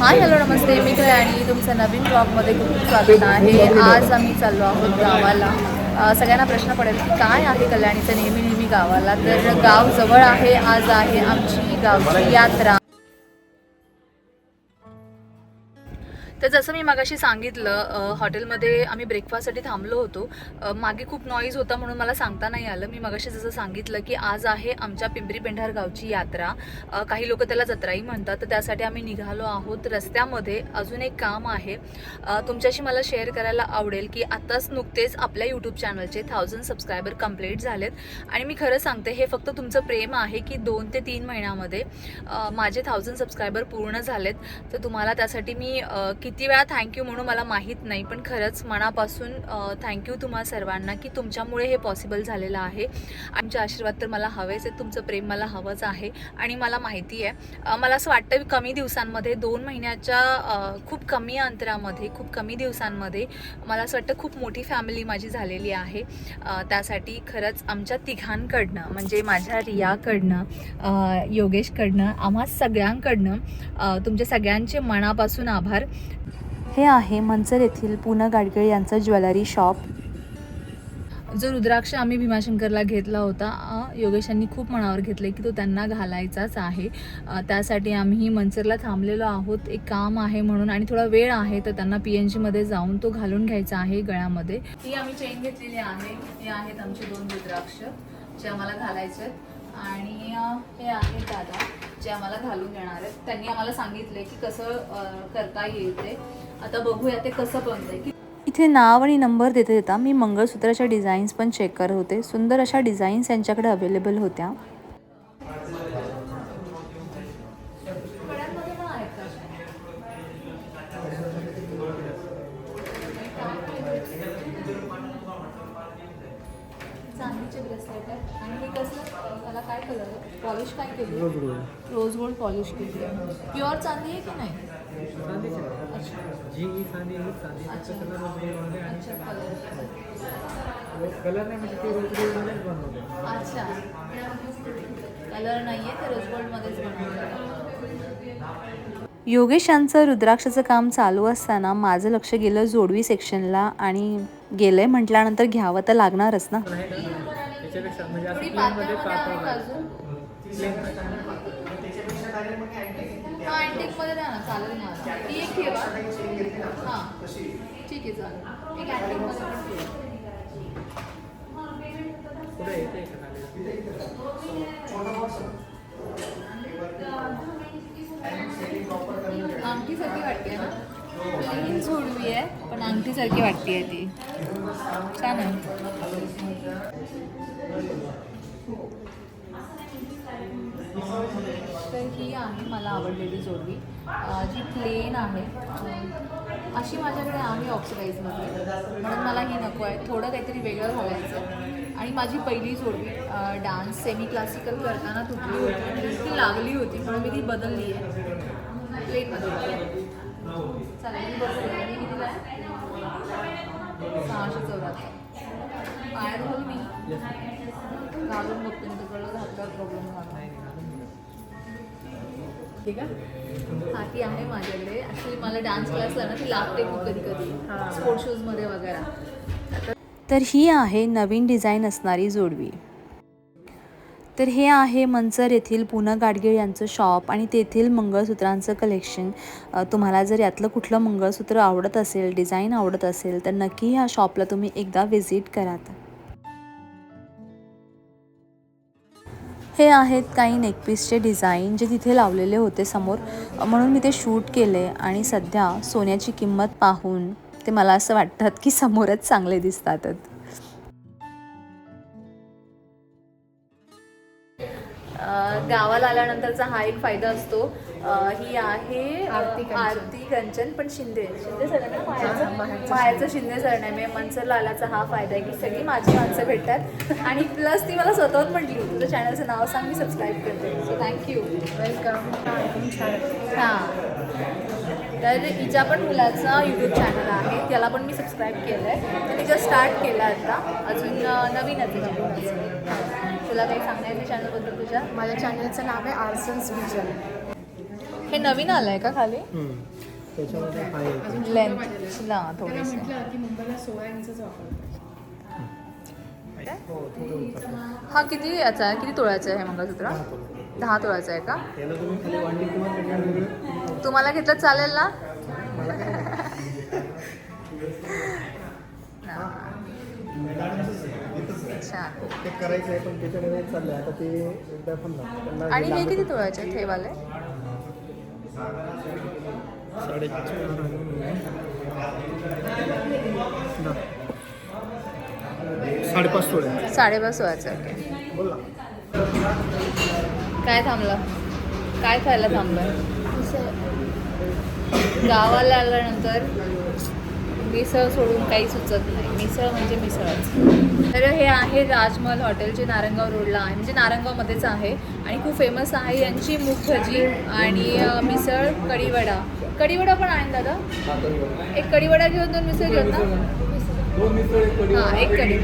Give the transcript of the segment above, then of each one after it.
Hi hello नमस्ते, मी कल्याणी तुमचं नवीन ब्लॉगमध्ये खूप स्वागत आहे. आज आम्ही चाललो आहोत गावाला. सगळ्यांना प्रश्न पडेल की काय आहे कल्याणीचं नेहमी गावाला. तर गाव जवळ आहे. आज आहे आमची गावची यात्रा. तर जसं मी मगाशी सांगितलं, हॉटेलमध्ये आम्ही ब्रेकफास्टसाठी थांबलो होतो. मागे खूप नॉईज होता म्हणून मला सांगता नाही आलं. मी मगाशी जसं सांगितलं की आज आहे आमच्या पिंपरी पेंढार गावची यात्रा. काही लोक त्याला जत्राही म्हणतात. तर त्यासाठी आम्ही निघालो आहोत. रस्त्यामध्ये अजून एक काम आहे, तुमच्याशी मला शेअर करायला आवडेल की आत्ताच नुकतेच आपल्या यूट्यूब चॅनलचे 1000 सबस्क्रायबर कंप्लीट झालेत. आणि मी खरं सांगते, हे फक्त तुमचं प्रेम आहे की 2 ते 3 महिन्यामध्ये माझे 1000 सबस्क्रायबर पूर्ण झालेत. तर तुम्हाला त्यासाठी मी किती वेळा थँक्यू म्हणून मला माहीत नाही, पण खरंच मनापासून थँक्यू तुम्हा सर्वांना की तुमच्यामुळे हे पॉसिबल झालेलं आहे. आमचे आशीर्वाद तर मला हवेच आहेत, तुमचं प्रेम मला हवंच आहे. आणि मला माहिती आहे, मला असं वाटतं कमी दिवसांमध्ये 2 महिन्याच्या खूप कमी अंतरामध्ये, खूप कमी दिवसांमध्ये मला असं वाटतं खूप मोठी फॅमिली माझी झालेली आहे. त्यासाठी खरंच आमच्या तिघांकडनं, म्हणजे माझ्या रियाकडनं, योगेशकडनं, आम्हा सगळ्यांकडनं तुमच्या सगळ्यांचे मनापासून आभार. हे आहे मंचर येथील पूना गाडगीळ यांचं ज्वेलरी शॉप. जो रुद्राक्ष आम्ही भीमाशंकरला घेतला होता, योगेशांनी खूप मनावर घेतले की तो त्यांना घालायचाच आहे. त्यासाठी आम्ही मंचरला थांबलेलो आहोत, एक काम आहे म्हणून, आणि थोडा वेळ आहे. तर त्यांना PNG मध्ये जाऊन तो घालून घ्यायचा आहे गळ्यामध्ये. ही आम्ही चेन घेतलेली आहे. हे आहेत आमचे 2 रुद्राक्ष जे आम्हाला घालायचे आहेत. आणि हे आहेत दादा जे आम्हाला घालून देणार आहेत. त्यांनी आम्हाला सांगितले की कसं करता येईल ते. आता बघूया ते कसं बनतंय. इथे नाव आणि नंबर देता मी मंगळसूत्राच्या डिझाईन्स पण चेक करत होते. सुंदर अशा डिझाईन्स यांच्याकडे अवेलेबल होत्या. चांदीचे ब्रेसलेट आहेत. आणि हे कसं, त्याला काय कलर आहे, पॉलिश काय केली? रोज गोल्ड पॉलिश केली आहे. प्युअर चांदी आहे की नाही? कलर नाही, म्हणजे ते रोज गोल्डमध्येच बनवले. अच्छा, कलर नाही आहे, ते रोज गोल्डमध्येच बनवलं. योगेश यांचं रुद्राक्षाचं काम चालू असताना माझं लक्ष गेलं जोडवी सेक्शनला. आणि गेलंय म्हटल्यानंतर घ्यावं तर लागणारच ना. त्याच्यापेक्षा म्हणजे असं थोडी प्लेनमध्ये पातळमध्ये आहे कापड का अजून? हां, अँटिकमध्ये द्या ना, चालेल मला. ती एक ठेवा. हां ठीक आहे, चालेल. एक अँटिकमध्ये पण ठेवा. पुढे येते का अंगठीसारखी वाटते ना, प्लेन जोडवी आहे पण अंगठीसारखी वाटते ती. छान आहे. तर ही आहे मला आवडलेली जोडवी, जी प्लेन आहे. अशी माझ्याकडे आहे ऑक्सिडाईजमध्ये, म्हणून मला ही नको आहे. थोडं काहीतरी वेगळं घालायचं. आणि माझी पहिली जोडवी डान्स सेमी क्लासिकल करताना तुटली होती, ती लागली होती, म्हणून मी ती बदलली आहे प्लेनमध्ये. चालेल, मी बदलली. आणि कितीला आहे? 674. पायात घालून मी घालून बघते, मी तिकडलं घातल्यावर प्रॉब्लेम झाला. ठीक आहे. हा, ती आहे माझ्याकडे. ॲक्च्युली मला डान्स क्लासला ना ती लागते खूप कधी कधी, स्पोर्ट शूजमध्ये वगैरे. तर ही आहे नवीन डिझाईन असणारी जोडवी. तर हे आहे मंचर येथील पूना गाडगीळ यांचं शॉप आणि तेथील मंगळसूत्रांचं कलेक्शन. तुम्हाला जर यातलं कुठलं मंगळसूत्र आवडत असेल, डिझाईन आवडत असेल, तर नक्की ह्या शॉपला तुम्ही एकदा व्हिजिट करा. हे आहेत काही नेकपीसचे डिझाईन जे तिथे लावलेले होते समोर, म्हणून मी ते शूट केले. आणि सध्या सोन्याची किंमत पाहून ते मला असं वाटतात की समोरच चांगले दिसतातच. गावाला आल्यानंतरचा हा एक फायदा असतो. ही आहे आरती कंचन, पण शिंदे सरनेम मायाचं शिंदे सरनेम आहे. मनसरला आल्याचा हा फायदा आहे की सगळी माझी माणसं भेटतात. आणि प्लस ती मला स्वतःच म्हटली, तुझं चॅनलचं नाव सांग, मी सबस्क्राईब करते. So thank you, welcome. हां, तर हिच्या पण मुलाचा यूट्यूब चॅनल आहे, त्याला पण मी सबस्क्राईब केलं आहे. तर तिचं स्टार्ट केलं आता, अजून नवीनच आहे. तुला काही सांगायचं चॅनलबद्दल तुझ्या? माझ्या चॅनलचं नाव आहे आर्सन्स विजन. हे नवीन आलंय का खाली त्याच्यामध्ये आहे लेंथला थोडेसे हो थोडं उचलतं. हा किती याचा आहे, किती तोळ्याचं आहे हे मंगळसूत्र? 10 तोळ्याचं आहे का? त्याला तुम्ही खाली वांडी किंवा त्याच्यामध्ये तुम्हाला घेतलं चालेल ना? छान. ते करायचं आहे पण त्याच्यामध्ये चाललंय आता ते एकदा पण ना आणि हे किती तोळ्याचे आहेत हे वाले? 5.5 तोळे 5.5 तोळ्याचं आहे. बोल ना. काय थांबलं? काय खायला थांबलं? गावाला आल्यानंतर मिसळ सोडून काही सुचत नाही. मिसळ म्हणजे मिसळच. तर हे आहे राजमहल हॉटेल जे नारंगाव रोडला आहे, म्हणजे नारंगावमध्येच आहे आणि खूप फेमस आहे. यांची मूग भजी आणि मिसळ, कढीवडा पण आहे दादा. एक कढीवडा घेऊन 2 मिसळ घेऊन ना. हां, एक कढी.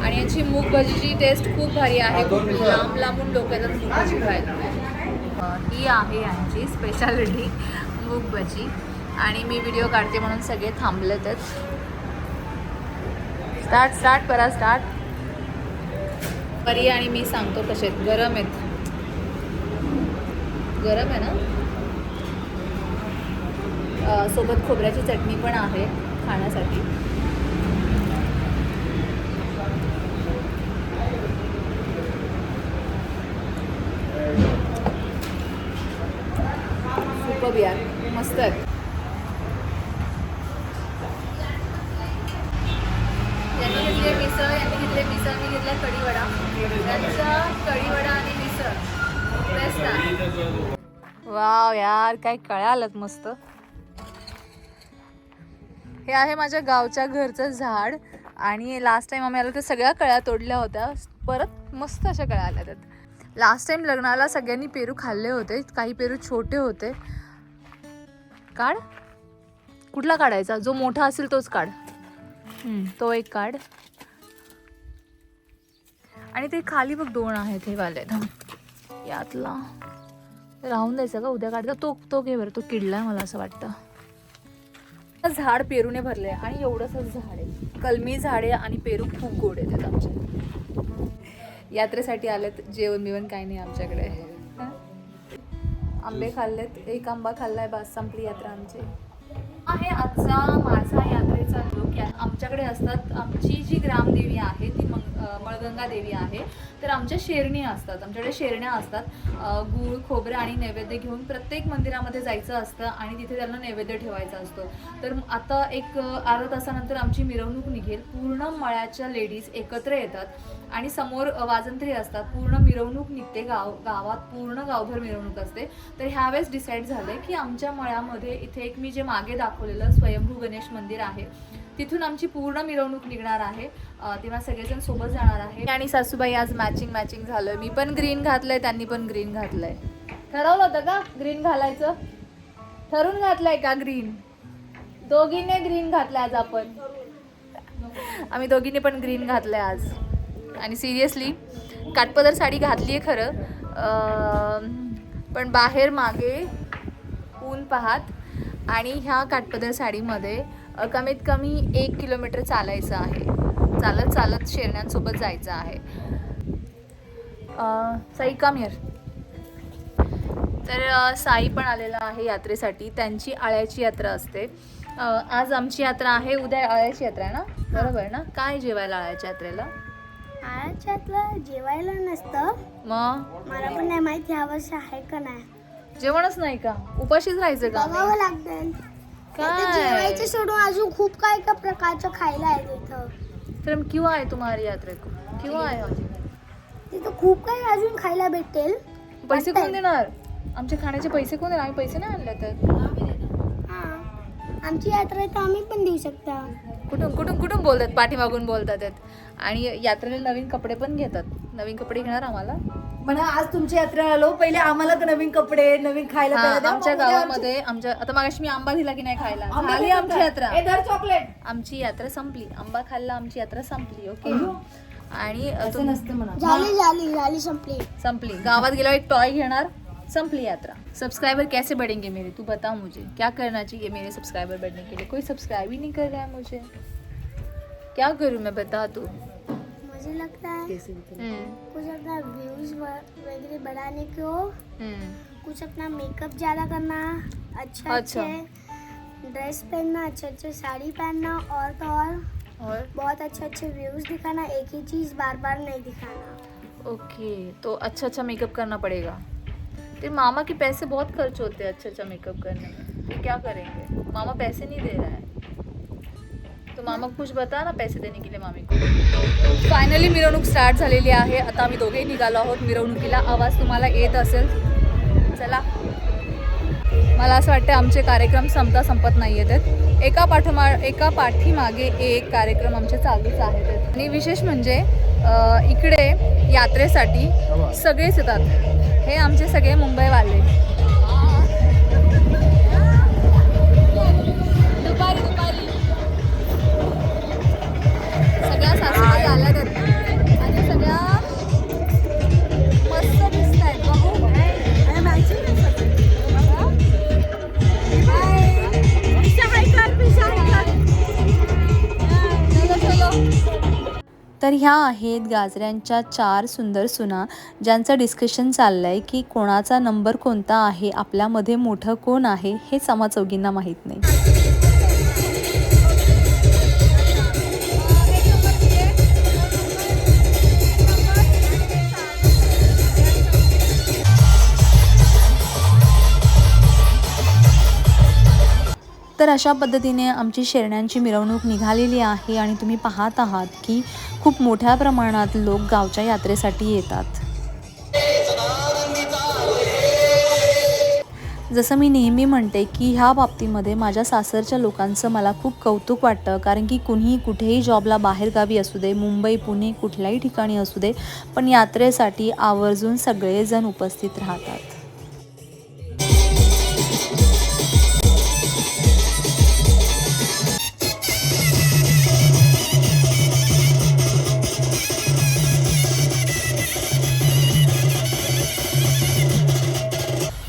आणि यांची मूग भजीची टेस्ट खूप भारी आहे. खूप लांब लांबून लोक येतात मूग भजी खायला. ही आहे यांची स्पेशालिटी मूग भजी. आणि मी व्हिडिओ काढते म्हणून सगळे थांबलेतच. स्टार्ट परी आणि मी सांगतो कसे आहेत. गरम आहेत. गरम आहे ना. सोबत खोबऱ्याची चटणी पण आहे खाण्यासाठी. खूप यार मस्त आहे. यांनी घेतले मिसळ, मी घेतला कढीवडा. त्यांचा कढीवडा आणि मिसळ बेस्ट आहे. वाव यार काय कळ्या आल्यात मस्त. हे आहे माझ्या गावच्या घरचं झाड आणि लास्ट टाइम आम्ही आलो तर सगळ्या कळ्या तोडल्या होत्या. परत मस्त अशा कळ्या आल्या त्यात. लास्ट टाइम लग्नाला सगळ्यांनी पेरू खाल्ले होते. काही पेरू छोटे होते. काढ. कुठला काढायचा? जो मोठा असेल तोच काढ. तो एक काढ. आणि ते खाली बघ 2 आहेत हे वाले. यातला राहून द्यायचा का? उद्या काढता. तो घे बरं. तो किडलाय मला असं वाटतं. झाड पेरूने भरले आणि एवढंच झाड आहे. कलमी झाडे आणि पेरू खूप गोड आहेत आमच्या. यात्रेसाठी आलेत. जेवण बिवण काही नाही आमच्याकडे. आंबे खाल्लेत. एक आंबा खाल्लाय. बस संपली यात्रा आमची. आहे आजचा माझा यात्रेचा लुक. आमच्याकडे असतात. आमची जी ग्रामदेवी आहे ती मळगंगा देवी आहे. तर आमच्या शेरणी असतात. आमच्याकडे शेरण्या असतात. गूळ खोबरं आणि नैवेद्य घेऊन प्रत्येक मंदिरामध्ये जायचं असतं आणि तिथे त्यांना नैवेद्य ठेवायचा असतो. तर आता एक अर्धा तासानंतर आमची मिरवणूक निघेल. पूर्ण मळ्याच्या लेडीज एकत्र येतात आणि समोर वाजंत्री असतात. पूर्ण मिरवणूक निघते. गावात पूर्ण गावभर मिरवणूक असते. तर ह्यावेळेस डिसाईड झालं की आमच्या मळ्यामध्ये इथे एक मी जे मागे दाखवलेलं स्वयंभू गणेश मंदिर आहे तिथून आमची पूर्ण मिरवणूक निघणार आहे. तेव्हा सगळेजण सोबत जाणार आहे. आणि सासूबाई आज मॅचिंग झालं. मी पण ग्रीन घातलंय, त्यांनी पण ग्रीन घातलंय. ठरवलं होतं का ग्रीन घालायचं? ठरून घातलंय का ग्रीन? दोघींनी ग्रीन घातलंय आज. आम्ही दोघींनी पण ग्रीन घातलंय आज. आणि सिरियसली काठपदर साडी घातली आहे खरं, पण बाहेर मागे ऊन पाहात आणि ह्या काठपदर साडीमध्ये कमीत कमी 1 किलोमीटर चालायचं आहे. चालत शेरण्यांसोबत जायचं आहे. Sai come here. तर साई पण आलेला आहे यात्रेसाठी. त्यांची आळ्याची यात्रा असते. आज आमची यात्रा आहे, उद्या आळ्याची यात्रा आहे ना? बरोबर ना? काय जेवायला आळ्याच्या यात्रेला? आळ्याच्या यात्रेला जेवायला नसतं. मग मला पण नाही माहिती ह्यावर्षी आहे का नाही. जेवणच नाही का? उपाशीच राहायचं का? बघावं लागेल. काय जेवायचं सोडून अजून खूप काय काय प्रकारचं खायला आहे तिथं. तर क्यों आहे तुम्हारी यात्रे को? क्यों आहे? तिथं खूप काही अजून खायला भेटेल. पैसे कोण देणार? आमचे खाण्याचे पैसे कोण देणार? आम्ही पैसे नाही आणले तर. आमची यात्रा आहे तर आम्ही पण देऊ शकता. कुठून बोलतात? पाठीमागून बोलतात आहेत. आणि यात्रेला नवीन कपडे पण घेतात. नवीन कपडे घेणार आम्हाला. म्हणा आज तुमच्या यात्रेला आलो, पहिले आम्हाला नवीन कपडे नवीन खायला प्यायला द्या. आमच्या गावामध्ये आता मागाशी मी आंबा दिला की नाही खायला. झाली आमची यात्रा. चॉकलेट. आमची यात्रा संपली. आंबा खाल्ला, आमची यात्रा संपली. ओके. आणि असं नसतं म्हणा. झाली संपली. संपली. गावात गेल्यावर एक टॉय घेणार संपली यात्रा। सब्सक्राइबर कैसे बढ़ेंगे मेरे, तू बता मुझे, क्या करना चाहिए मेरे सब्सक्राइबर बढ़ने के लिए? कोई सब्सक्राइब ही नहीं कर रहा है मुझे, क्या करूँ मैं, बता तू। मुझे लगता है कुछ अपना व्यूज वगैरह बढ़ाने को, कुछ अपना मेकअप ज़्यादा करना, अच्छा ड्रेस पहनना, अच्छे साड़ी पहनना, और तो और बहुत अच्छे व्यूज दिखाना, एक ही चीज़ बार बार नहीं दिखाना। ओके, तो अच्छा मेकअप करना पड़ेगा। तेरे मामा के पैसे बहुत खर्च होते हैं अच्छा मेकअप करने में, ये क्या करेंगे? मामा पैसे नहीं दे रहा है, तो मामा को कुछ बता ना पैसे देने के लिए मामी को। फायनली मिरवणूक स्टार्ट झालेली आहे। आता आम्ही दोघेही निघालो आहोत मिरवणुकीला। आवाज तुम्हाला येत असेल, चला। मला असं वाटतं आमचे कार्यक्रम संपत नाही आहेत, एका पाठीमागे एक कार्यक्रम आमचे चालूच आहेत। आणि विशेष म्हणजे इकडे यात्रेसाठी सगळेच येतात, हे आमचे सगळे मुंबईवाले। दुपारी सगळ्या सासूबाई आल्या आहेत आणि सगळ्या मस्त दिसत आहेत। तर ह्या आहेत गाजऱ्यांच्या 4 सुंदर सुना, ज्यांचं डिस्कशन चाललं आहे की कोणाचा नंबर कोणता आहे, आपल्यामध्ये मोठं कोण आहे हे आम्हा चौघींना माहीत नाही। तर अशा पद्धतीने आमची शेरण्यांची मिरवणूक निघालेली आहे आणि तुम्ही पाहत आहात की खूप मोठ्या प्रमाणात लोक गावच्या यात्रेसाठी येतात। जसं मी नेहमी म्हणते की ह्या बाबतीमध्ये माझ्या सासरच्या लोकांचं मला खूप कौतुक वाटतं, कारण की कुणीही कुठेही जॉबला बाहेरगावी असू दे, मुंबई पुणे कुठल्याही ठिकाणी असू दे, पण यात्रेसाठी आवर्जून सगळेजण उपस्थित राहतात।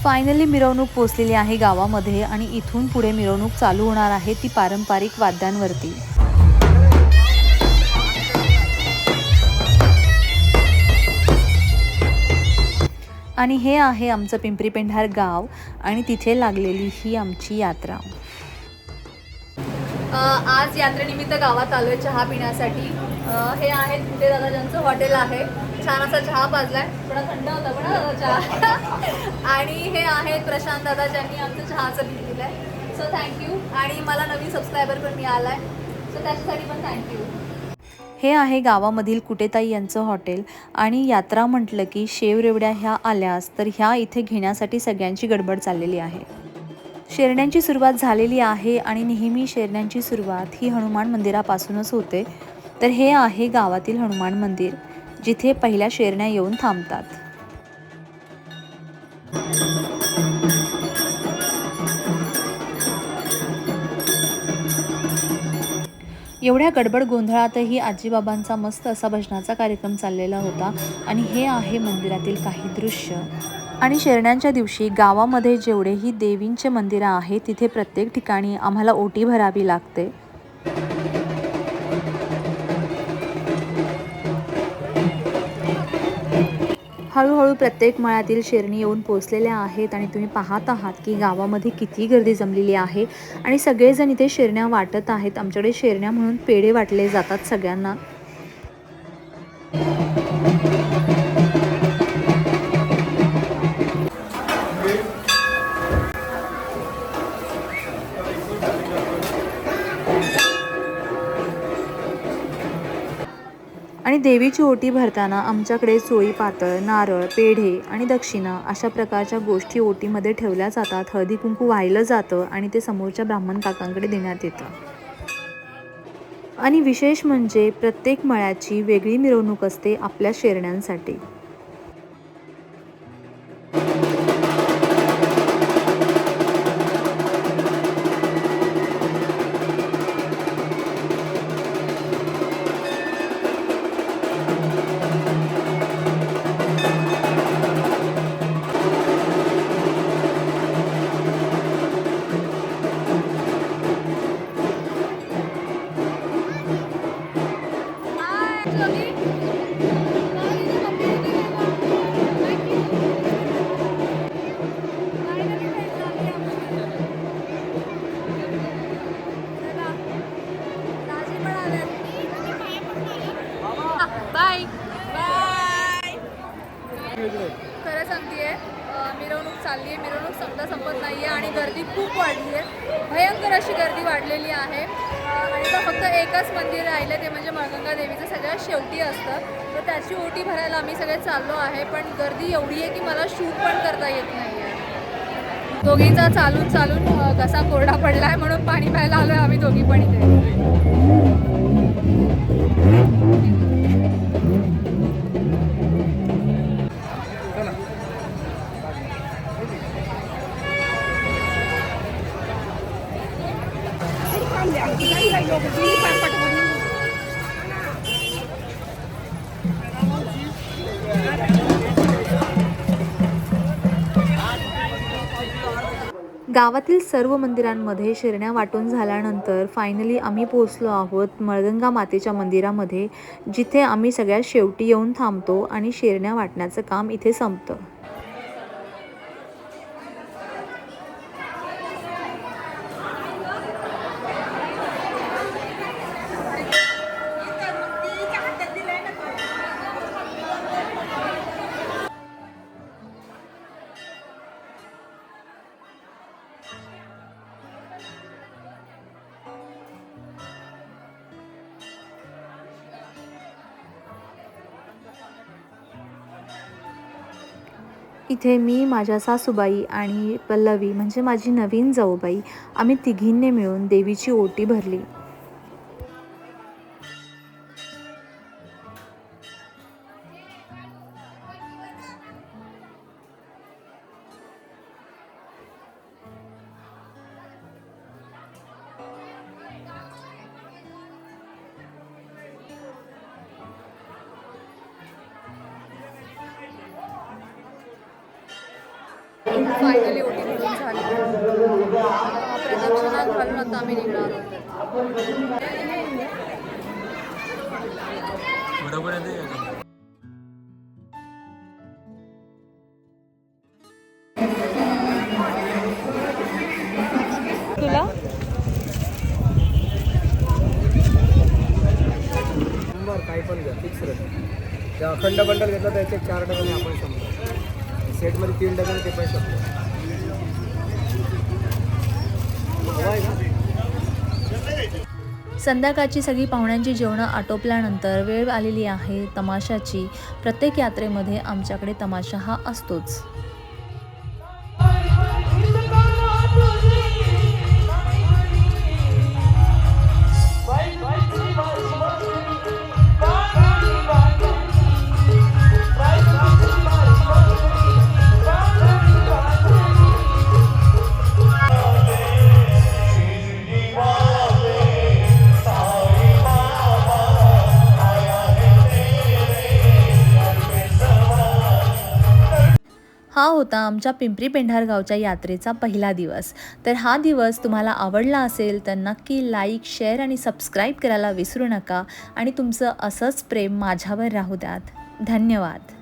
फायनली मिरवणूक पोचलेली आहे गावामध्ये आणि इथून पुढे मिरवणूक चालू होणार आहे ती पारंपरिक वाद्यांवरती। आणि हे आहे आमचं पिंपरी पेंढार गाव आणि तिथे लागलेली ही आमची यात्रा। आज यात्रेनिमित्त गावात आलोय चहा पिण्यासाठी। हे आहे कुठे दादा ज्यांचं हॉटेल आहे, छान असा चहा पाजलाय, थोडा थंड होता पण दादा चहा। आणि हे आहेत प्रशांत दादा ज्यांनी आमचं चहाचं बिल दिलंय, सो थँक्यू। आणि मला नवीन सबस्क्रायबर पण मिळालाय, सो त्याच्यासाठी पण थँक्यू। हे आहे गावामधील कुटेताई यांचं हॉटेल आणि यात्रा म्हटलं की शेवरेवड्या ह्या आल्यास तर ह्या इथे घेण्यासाठी सगळ्यांची गडबड चाललेली आहे। शेरण्यांची सुरुवात झालेली आहे आणि नेहमी शेरण्यांची सुरुवात ही हनुमान मंदिरापासूनच होते। तर हे आहे गावातील हनुमान मंदिर, जिथे पहिल्या शेरण्या येऊन थांबतात। एवढ्या गडबड गोंधळातही आजीबाबांचा मस्त असा भजनाचा कार्यक्रम चाललेला होता आणि हे आहे मंदिरातील काही दृश्य। आणि शेरण्यांच्या दिवशी गावामध्ये जेवढेही देवींचे मंदिरं आहेत तिथे प्रत्येक ठिकाणी आम्हाला ओटी भरावी लागते। हळूहळू प्रत्येक मळ्यातील शेरणी येऊन पोचलेल्या आहेत आणि तुम्ही पाहत आहात की गावामध्ये किती गर्दी जमलेली आहे आणि सगळेजण इथे शेरण्या वाटत आहेत। आमच्याकडे शेरण्या म्हणून पेढे वाटले जातात सगळ्यांना। आणि देवीची ओटी भरताना आमच्याकडे चोळी पातळ, नारळ, पेढे आणि दक्षिणा अशा प्रकारच्या गोष्टी ओटीमध्ये ठेवल्या जातात। हळदी कुंकू वाहिलं जातं आणि ते समोरच्या ब्राह्मण काकांकडे देण्यात येतं। आणि विशेष म्हणजे प्रत्येक मळ्याची वेगळी मिरवणूक असते आपल्या शेरण्यांसाठी। खरं सांगतेय मिरवणूक चालली आहे, मिरवणूक संपत नाही आहे आणि गर्दी खूप वाढली आहे, भयंकर अशी गर्दी वाढलेली आहे. आणि आता फक्त एकच मंदिर राहिलं ते म्हणजे मळगंगा देवीचं सगळ्यात शेवटी असतं, तर त्याची ओटी भरायला आम्ही सगळे चाललो आहे. पण गर्दी एवढी आहे की मला शूट पण करता येत नाही आहे. दोघींचा चालून कसा कोरडा पडला आहे म्हणून पाणी प्यायला आलो आहे आम्ही दोघी पण इथे. गावातील सर्व मंदिरांमध्ये शिरण्या वाटून झाल्यानंतर फायनली आम्ही पोहोचलो आहोत मळगंगा मातेच्या मंदिरामध्ये, जिथे आम्ही सगळ्यात शेवटी येऊन थांबतो आणि शिरण्या वाटण्याचं काम इथे संपतं. इथे मी, माझ्या सासूबाई आणि पल्लवी म्हणजे माझी नवीन जाऊबाई, आम्ही तिघींनी मिळून देवीची ओटी भरली. फायनली ओटी भरून झाली. प्रदक्षिणा घालून आता आम्ही निघणार आहोत. तुला काही पण घ्या फिक्स राहते. अखंड बंडल घेतला त्याचे 4 डझन आपण समजा, सेटमध्ये 3 डझन ते पण शकतो. संध्याकाळची सगळी पाहुण्यांची जेवणं आटोपल्यानंतर वेळ आलेली आहे तमाशाची. प्रत्येक यात्रेमध्ये आमच्याकडे तमाशा हा असतोच. हा होता आमच्या पिंपरी पेंढार गावच्या यात्रेचा पहिला दिवस. तर हा दिवस तुम्हाला आवडला असेल तर नक्की लाईक, शेअर आणि सबस्क्राईब करायला विसरू नका आणि तुमचं असंच प्रेम माझ्यावर राहू द्यात. धन्यवाद.